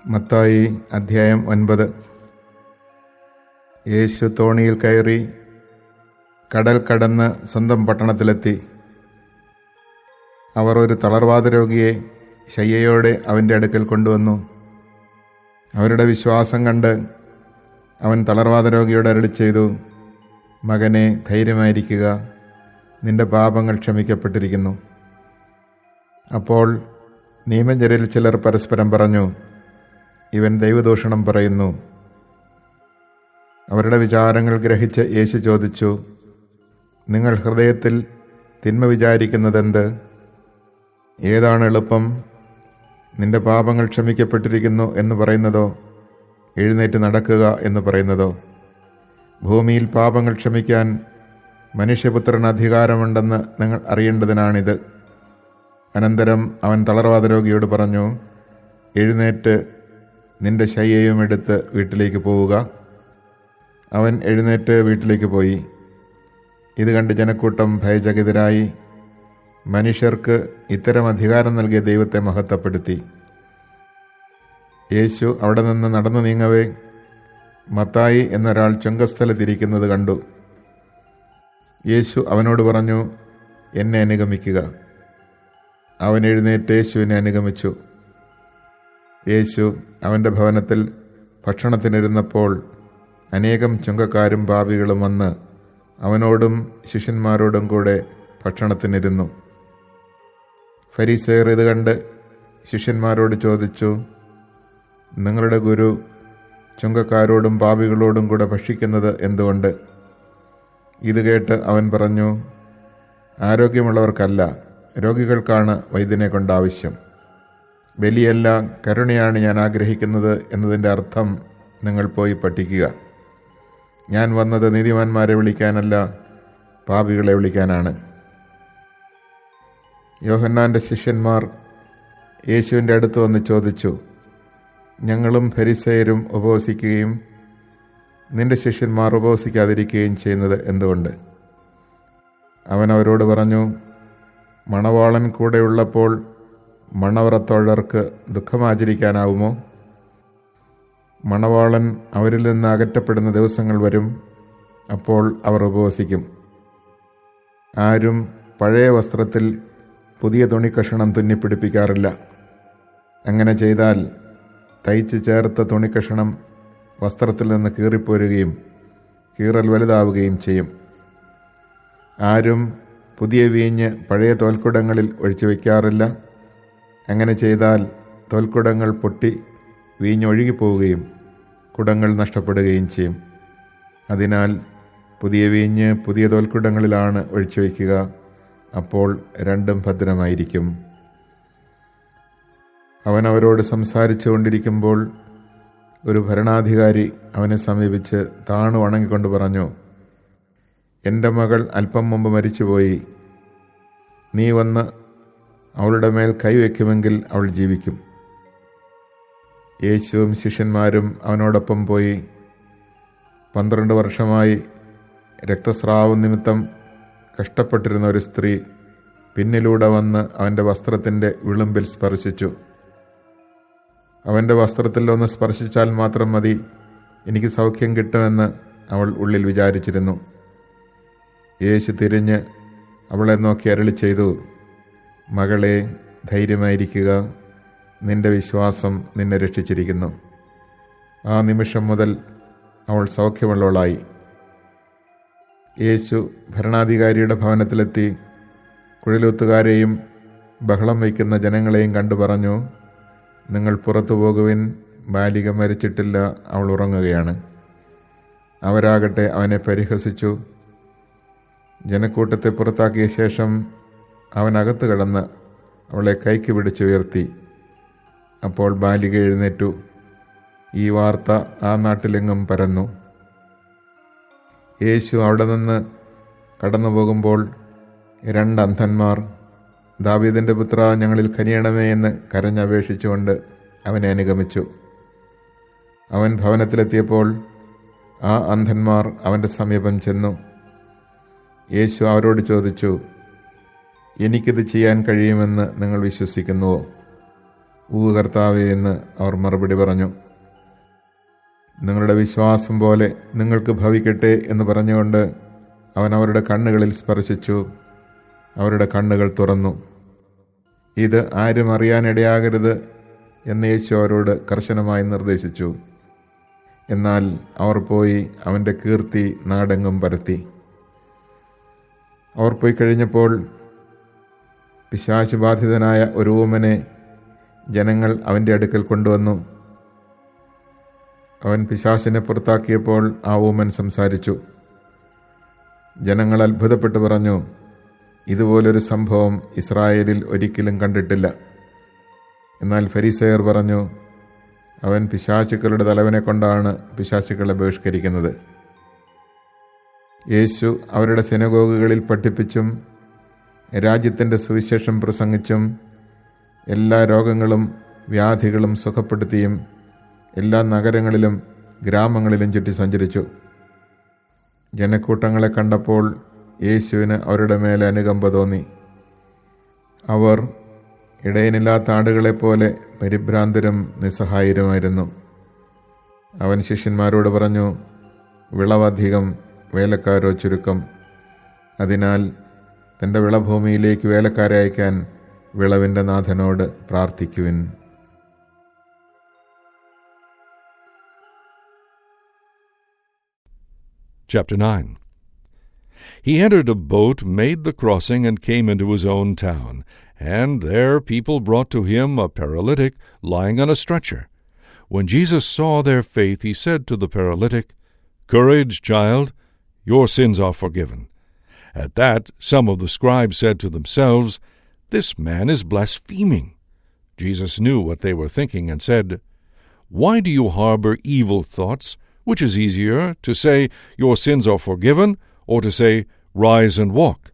മത്തായി അധ്യായം 9. യേശു തോണിയിൽ കയറി കടൽ കടന്ന് സ്വന്തം പട്ടണത്തിലെത്തി. അവർ ഒരു തളർവാത രോഗിയെ ശയ്യയോടെ അവൻ്റെ അടുക്കൽ കൊണ്ടുവന്നു. അവരുടെ വിശ്വാസം കണ്ട് അവൻ തളർവാത രോഗിയോട് അരുളിച്ചെയ്തു, മകനെ, ധൈര്യമായിരിക്കുക, നിന്റെ പാപങ്ങൾ ക്ഷമിക്കപ്പെട്ടിരിക്കുന്നു. അപ്പോൾ നിയമജ്ഞരിൽ ചിലർ പരസ്പരം പറഞ്ഞു, ഇവൻ ദൈവദൂഷണം പറയുന്നു. അവരുടെ വിചാരങ്ങൾ ഗ്രഹിച്ച് യേശു ചോദിച്ചു, നിങ്ങൾ ഹൃദയത്തിൽ തിന്മ വിചാരിക്കുന്നതെന്ത്? ഏതാണ് എളുപ്പം, നിന്റെ പാപങ്ങൾ ക്ഷമിക്കപ്പെട്ടിരിക്കുന്നു എന്ന് പറയുന്നതോ, എഴുന്നേറ്റ് നടക്കുക എന്ന് പറയുന്നതോ? ഭൂമിയിൽ പാപങ്ങൾ ക്ഷമിക്കാൻ മനുഷ്യപുത്രന് അധികാരമുണ്ടെന്ന് നിങ്ങൾ അറിയേണ്ടതിനാണിത്. അനന്തരം അവൻ തളർവാത രോഗിയോട് പറഞ്ഞു, എഴുന്നേറ്റ് നിന്റെ ശയ്യയും എടുത്ത് വീട്ടിലേക്ക് പോവുക. അവൻ എഴുന്നേറ്റ് വീട്ടിലേക്ക് പോയി. ഇത് കണ്ട് ജനക്കൂട്ടം ഭയചകിതരായി മനുഷ്യർക്ക് ഇത്തരം അധികാരം നൽകിയ ദൈവത്തെ മഹത്വപ്പെടുത്തി. യേശു അവിടെ നിന്ന് നടന്നു നീങ്ങവേ മത്തായി എന്നൊരാൾ ചുങ്കസ്ഥലത്തിരിക്കുന്നത് കണ്ടു. യേശു അവനോട് പറഞ്ഞു, എന്നെ അനുഗമിക്കുക. അവൻ എഴുന്നേറ്റ് യേശുവിനെ അനുഗമിച്ചു. യേശു അവൻ്റെ ഭവനത്തിൽ ഭക്ഷണത്തിനിരുന്നപ്പോൾ അനേകം ചുങ്കക്കാരും പാപികളും വന്ന് അവനോടും ശിഷ്യന്മാരോടും കൂടെ ഭക്ഷണത്തിനിരുന്നു. ഫരീസയർ ഇത് കണ്ട് ശിഷ്യന്മാരോട് ചോദിച്ചു, നിങ്ങളുടെ ഗുരു ചുങ്കക്കാരോടും പാപികളോടും കൂടെ ഭക്ഷിക്കുന്നത് എന്തുകൊണ്ട്? ഇത് കേട്ട് അവൻ പറഞ്ഞു, ആരോഗ്യമുള്ളവർക്കല്ല, രോഗികൾക്കാണ് വൈദ്യനെ കൊണ്ട് ആവശ്യം. ബലിയല്ല, കരുണയാണ് ഞാൻ ആഗ്രഹിക്കുന്നത് എന്നതിൻ്റെ അർത്ഥം നിങ്ങൾ പോയി പഠിക്കുക. ഞാൻ വന്നത് നീതിമാന്മാരെ വിളിക്കാനല്ല, പാപികളെ വിളിക്കാനാണ്. യോഹന്നാൻ്റെ ശിഷ്യന്മാർ യേശുവിൻ്റെ അടുത്ത് വന്ന് ചോദിച്ചു, ഞങ്ങളും ഫരിസയരും ഉപവസിക്കുകയും നിന്റെ ശിഷ്യന്മാർ ഉപവസിക്കാതിരിക്കുകയും ചെയ്യുന്നത് എന്തുകൊണ്ട്? അവൻ അവരോട് പറഞ്ഞു, മണവാളൻ കൂടെയുള്ളപ്പോൾ മണവറത്തോഴർക്ക് ദുഃഖമാചരിക്കാനാവുമോ? മണവാളൻ അവരിൽ നിന്ന് അകറ്റപ്പെടുന്ന ദിവസങ്ങൾ വരും, അപ്പോൾ അവർ ഉപവസിക്കും. ആരും പഴയ വസ്ത്രത്തിൽ പുതിയ തുണിക്കഷണം തുന്നിപ്പിടിപ്പിക്കാറില്ല. അങ്ങനെ ചെയ്താൽ തയ്ച്ച് ചേർത്ത തുണിക്കഷണം വസ്ത്രത്തിൽ നിന്ന് കീറിപ്പോരുകയും കീറൽ വലുതാവുകയും ചെയ്യും. ആരും പുതിയ വീഞ്ഞ് പഴയ തോൽക്കുടങ്ങളിൽ ഒഴിച്ചു വയ്ക്കാറില്ല. അങ്ങനെ ചെയ്താൽ തോൽക്കുടങ്ങൾ പൊട്ടി വീഞ്ഞൊഴുകിപ്പോവുകയും കുടങ്ങൾ നഷ്ടപ്പെടുകയും ചെയ്യും. അതിനാൽ പുതിയ വീഞ്ഞ് പുതിയ തോൽക്കുടങ്ങളിലാണ് ഒഴിച്ചു വയ്ക്കുക, അപ്പോൾ രണ്ടും ഭദ്രമായിരിക്കും. അവൻ അവരോട് സംസാരിച്ചു കൊണ്ടിരിക്കുമ്പോൾ ഒരു ഭരണാധികാരി അവനെ സമീപിച്ച് താണു വണങ്ങിക്കൊണ്ട് പറഞ്ഞു, എൻ്റെ മകൾ അല്പം മുമ്പ് മരിച്ചുപോയി. നീ വന്ന് അവളുടെ മേൽ കൈവയ്ക്കുമെങ്കിൽ അവൾ ജീവിക്കും. യേശുവും ശിഷ്യന്മാരും അവനോടൊപ്പം പോയി. 12 വർഷമായി രക്തസ്രാവം നിമിത്തം കഷ്ടപ്പെട്ടിരുന്ന ഒരു സ്ത്രീ പിന്നിലൂടെ വന്ന് അവൻ്റെ വസ്ത്രത്തിൻ്റെ വിളുമ്പിൽ സ്പർശിച്ചു. അവൻ്റെ വസ്ത്രത്തിൽ ഒന്ന് സ്പർശിച്ചാൽ മാത്രം മതി, എനിക്ക് സൗഖ്യം കിട്ടുമെന്ന് അവൾ ഉള്ളിൽ വിചാരിച്ചിരുന്നു. യേശു തിരിഞ്ഞ് അവളെ നോക്കി അരുളിച്ചെയ്തു, മകളെ, ധൈര്യമായിരിക്കുക, നിന്റെ വിശ്വാസം നിന്നെ രക്ഷിച്ചിരിക്കുന്നു. ആ നിമിഷം മുതൽ അവൾ സൗഖ്യമുള്ളവളായി. യേശു ഭരണാധികാരിയുടെ ഭവനത്തിലെത്തി കുഴലൂത്തുകാരെയും ബഹളം വയ്ക്കുന്ന ജനങ്ങളെയും കണ്ടു പറഞ്ഞു, നിങ്ങൾ പുറത്തു പോകുവിൻ, ബാലിക മരിച്ചിട്ടില്ല, അവൾ ഉറങ്ങുകയാണ്. അവരാകട്ടെ അവനെ പരിഹസിച്ചു. ജനക്കൂട്ടത്തെ പുറത്താക്കിയ ശേഷം അവൻ അകത്ത് കടന്ന് അവളെ കൈക്ക് പിടിച്ചുയർത്തി. അപ്പോൾ ബാലിക എഴുന്നേറ്റു. ഈ വാർത്ത ആ നാട്ടിലെങ്ങും പരന്നു. യേശു അവിടെ നിന്ന് കടന്നു പോകുമ്പോൾ 2 അന്ധന്മാർ, ദാവീദിൻ്റെ പുത്രാ, ഞങ്ങളിൽ കനിയണമേ എന്ന് കരഞ്ഞപേക്ഷിച്ചുകൊണ്ട് അവനെ അനുഗമിച്ചു. അവൻ ഭവനത്തിലെത്തിയപ്പോൾ ആ അന്ധന്മാർ അവൻ്റെ സമീപം ചെന്നു. യേശു അവരോട് ചോദിച്ചു, എനിക്കിത് ചെയ്യാൻ കഴിയുമെന്ന് നിങ്ങൾ വിശ്വസിക്കുന്നുവോ? ഉവ്വ് കർത്താവേ എന്ന് അവർ മറുപടി പറഞ്ഞു. നിങ്ങളുടെ വിശ്വാസം പോലെ നിങ്ങൾക്ക് ഭവിക്കട്ടെ എന്ന് പറഞ്ഞുകൊണ്ട് അവൻ അവരുടെ കണ്ണുകളിൽ സ്പർശിച്ചു. അവരുടെ കണ്ണുകൾ തുറന്നു. ഇത് ആരും അറിയാനിടയാകരുത് എന്ന് യേശു അവരോട് കർശനമായി നിർദ്ദേശിച്ചു. എന്നാൽ അവർ പോയി അവൻ്റെ കീർത്തി നാടെങ്ങും പരത്തി. അവർ പോയി കഴിഞ്ഞപ്പോൾ പിശാച് ബാധിതനായ ഒരു ഊമനെ ജനങ്ങൾ അവൻ്റെ അടുക്കൽ കൊണ്ടുവന്നു. അവൻ പിശാചിനെ പുറത്താക്കിയപ്പോൾ ആ ഊമൻ സംസാരിച്ചു. ജനങ്ങൾ അത്ഭുതപ്പെട്ടു പറഞ്ഞു, ഇതുപോലൊരു സംഭവം ഇസ്രായേലിൽ ഒരിക്കലും കണ്ടിട്ടില്ല. എന്നാൽ ഫരിസേയർ പറഞ്ഞു, അവൻ പിശാചുക്കളുടെ തലവനെ കൊണ്ടാണ് പിശാചുക്കളെ ബഹിഷ്കരിക്കുന്നത്. യേശു അവരുടെ സിനഗോഗുകളിൽ പഠിപ്പിച്ചും രാജ്യത്തിൻ്റെ സുവിശേഷം പ്രസംഗിച്ചും എല്ലാ രോഗങ്ങളും വ്യാധികളും സുഖപ്പെടുത്തിയും എല്ലാ നഗരങ്ങളിലും ഗ്രാമങ്ങളിലും ചുറ്റി സഞ്ചരിച്ചു. ജനക്കൂട്ടങ്ങളെ കണ്ടപ്പോൾ യേശുവിന് അവരുടെ മേലെ അനുകമ്പ തോന്നി. അവർ ഇടയനില്ലാത്ത ആടുകളെപ്പോലെ പരിഭ്രാന്തരും നിസ്സഹായരുമായിരുന്നു. അവൻ ശിഷ്യന്മാരോട് പറഞ്ഞു, വിളവധികം, വേലക്കാരോ ചുരുക്കം. അതിനാൽ തൻ്റെ വിളഭൂമിയിലേക്ക് വേലക്കാരെ അയക്കാൻ വിളവിൻ്റെ നാഥനോട് പ്രാർത്ഥിക്കുവിൻ. Chapter 9. He entered a boat, made the crossing, and came into his own town. And there people brought to him a paralytic lying on a stretcher. When Jesus saw their faith, he said to the paralytic, "Courage, child, your sins are forgiven." At that, some of the scribes said to themselves, "This man is blaspheming." Jesus knew what they were thinking and said, "Why do you harbor evil thoughts? Which is easier, to say, 'Your sins are forgiven,' or to say, 'Rise and walk'?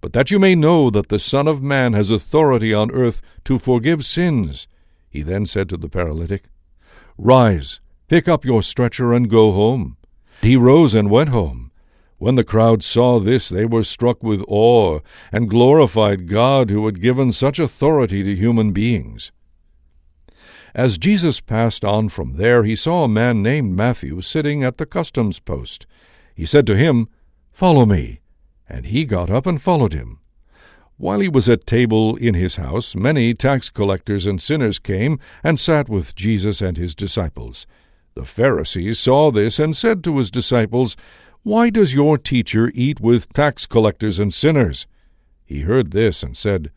But that you may know that the Son of Man has authority on earth to forgive sins." He then said to the paralytic, "Rise, pick up your stretcher and go home." He rose and went home. When the crowd saw this, they were struck with awe and glorified God who had given such authority to human beings. As Jesus passed on from there, he saw a man named Matthew sitting at the customs post. He said to him, "Follow me." And he got up and followed him. While he was at table in his house, many tax collectors and sinners came and sat with Jesus and his disciples. The Pharisees saw this and said to his disciples, "Why does your teacher eat with tax collectors and sinners?" He heard this and said,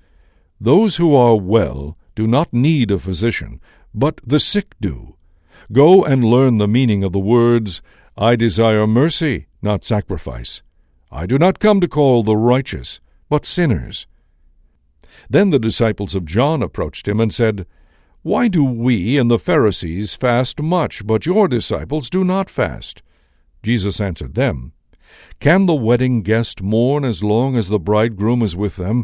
"Those who are well do not need a physician, but the sick do. Go and learn the meaning of the words, 'I desire mercy, not sacrifice.' I do not come to call the righteous, but sinners." Then the disciples of John approached him and said, "Why do we and the Pharisees fast much, but your disciples do not fast?" Jesus answered them, "Can the wedding guest mourn as long as the bridegroom is with them?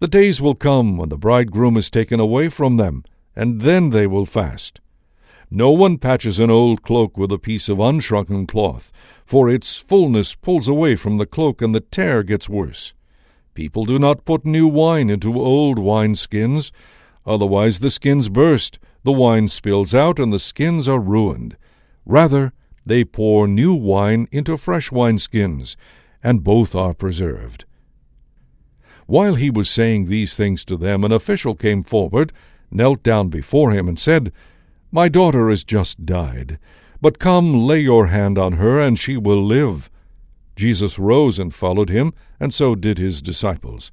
The days will come when the bridegroom is taken away from them, and then they will fast. No one patches an old cloak with a piece of unshrunken cloth, for its fullness pulls away from the cloak, and the tear gets worse. People do not put new wine into old wineskins, otherwise the skins burst, the wine spills out, and the skins are ruined. Rather, they pour new wine into fresh wineskins, and both are preserved." While he was saying these things to them, an official came forward, knelt down before him, and said, "My daughter has just died, but come, lay your hand on her, and she will live." Jesus rose and followed him, and so did his disciples.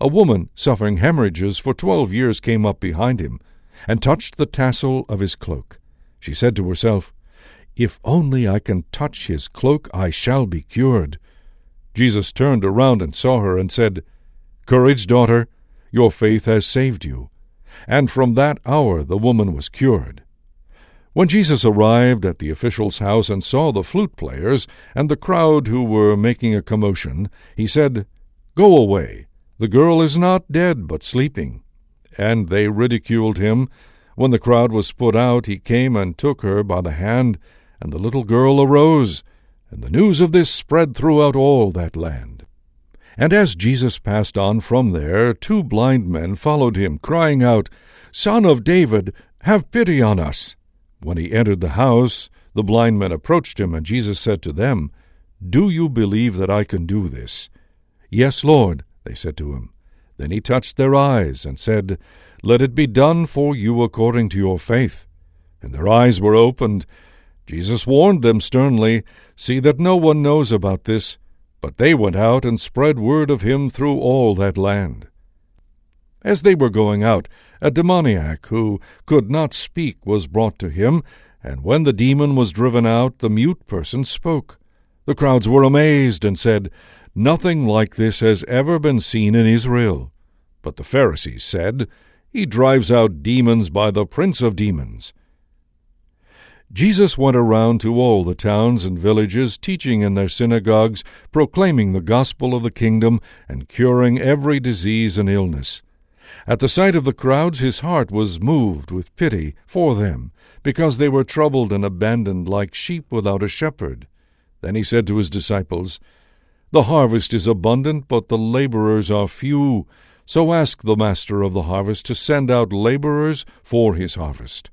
A woman suffering hemorrhages for 12 years came up behind him, and touched the tassel of his cloak. She said to herself, "If only I can touch his cloak, I shall be cured." Jesus turned around and saw her, and said, "Courage, daughter, your faith has saved you." And from that hour the woman was cured. When Jesus arrived at the official's house and saw the flute players and the crowd who were making a commotion, he said, "Go away, the girl is not dead but sleeping." And they ridiculed him. When the crowd was put out, he came and took her by the hand, and the little girl arose, and the news of this spread throughout all that land. And as Jesus passed on from there, 2 blind men followed him, crying out, "Son of David, have pity on us." When he entered the house, the blind men approached him, and Jesus said to them, "Do you believe that I can do this?" "Yes, Lord," they said to him. Then he touched their eyes and said, "Let it be done for you according to your faith." And their eyes were opened. Jesus warned them sternly, "See that no one knows about this." But they went out and spread word of him through all that land. As they were going out, a demoniac who could not speak was brought to him, and when the demon was driven out, the mute person spoke. The crowds were amazed and said, "Nothing like this has ever been seen in Israel." But the Pharisees said, "He drives out demons by the prince of demons." Jesus went around to all the towns and villages, teaching in their synagogues, proclaiming the gospel of the kingdom, and curing every disease and illness. At the sight of the crowds, his heart was moved with pity for them, because they were troubled and abandoned like sheep without a shepherd. Then he said to his disciples, "The harvest is abundant, but the laborers are few. So ask the master of the harvest to send out laborers for his harvest."